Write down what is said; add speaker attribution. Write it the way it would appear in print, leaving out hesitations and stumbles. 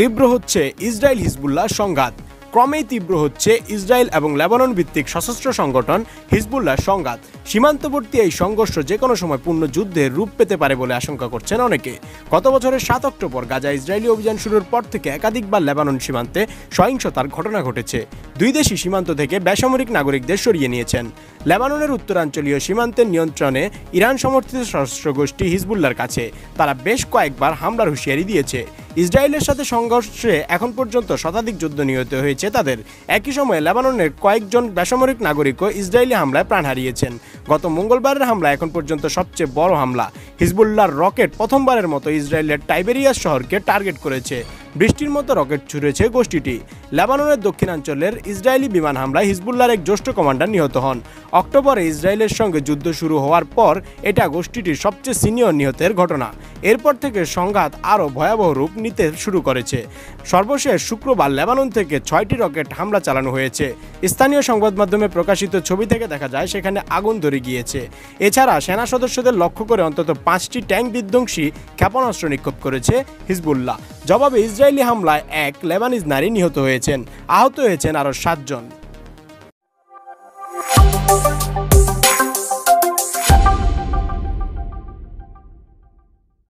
Speaker 1: তীব্র হচ্ছে Israel Hezbollah সংঘাত। ক্রমেই তীব্র হচ্ছে ইসরায়েল এবং লেবানন ভিত্তিক সশস্ত্র সংগঠন হিজবুল্লাহর সংঘাত। সীমান্তবর্তী এই সংঘর্ষ যে কোনো সময় পূর্ণ যুদ্ধের রূপ পেতে পারে বলে আশঙ্কা করছেন অনেকে। গত বছরের 7 অক্টোবর গাজা ইসরায়েলি অভিযান শুরুর পর থেকে একাধিকবার লেবানন সীমান্তে সহিংসতার ঘটনা ঘটেছে। দুই দেশই সীমান্ত থেকে বেসামরিক নাগরিকদের সরিয়ে নিয়েছেন। লেবাননের উত্তরাঞ্চলীয় সীমান্তের নিয়ন্ত্রণে ইরান সমর্থিত সশস্ত্র গোষ্ঠী হিজবুল্লাহর কাছে তারা বেশ কয়েকবার হামলার হুঁশিয়ারি দিয়েছে। ইসরায়েলের সাথে সংঘর্ষে এখন পর্যন্ত শতাধিক যুদ্ধ নিহত হয়েছে তাদের। একই সময়ে লেবাননের কয়েকজন বেসামরিক নাগরিকও ইসরায়েলি হামলায় প্রাণ হারিয়েছেন। গত মঙ্গলবারের হামলা এখন পর্যন্ত সবচেয়ে বড় হামলা। হিজবুল্লাহর রকেট প্রথমবারের মতো ইসরায়েলের টাইবেরিয়াস শহরকে টার্গেট করেছে। বৃষ্টির মতো রকেট ছুড়েছে গোষ্ঠীটি। লেবাননের দক্ষিণাঞ্চলের ইসরায়েলি বিমান হামলায় হিজবুল্লাহর এক জ্যেষ্ঠ কমান্ডার নিহত হন। অক্টোবরে ইসরায়েলের সঙ্গে যুদ্ধ শুরু হওয়ার পর এটা গোষ্ঠীটির সবচেয়ে সিনিয়র নিহতের ঘটনা। এরপর থেকে সংঘাত আরও ভয়াবহ রূপ নিতে শুরু করেছে। সর্বশেষ শুক্রবার লেবানন থেকে 6টি রকেট হামলা চালানো হয়েছে। স্থানীয় সংবাদ মাধ্যমে প্রকাশিত ছবি থেকে দেখা যায় সেখানে আগুন ধরে গিয়েছে। এছাড়া সেনা সদস্যদের লক্ষ্য করে অন্তত 5টি ট্যাঙ্ক বিধ্বংসী ক্ষেপণাস্ত্র নিক্ষেপ করেছে হিজবুল্লাহ। জবাবে ইসরায়েলি হামলায় এক লেবানিজ নারী নিহত হয়েছেন, আহত হয়েছেন আরও 7 জন।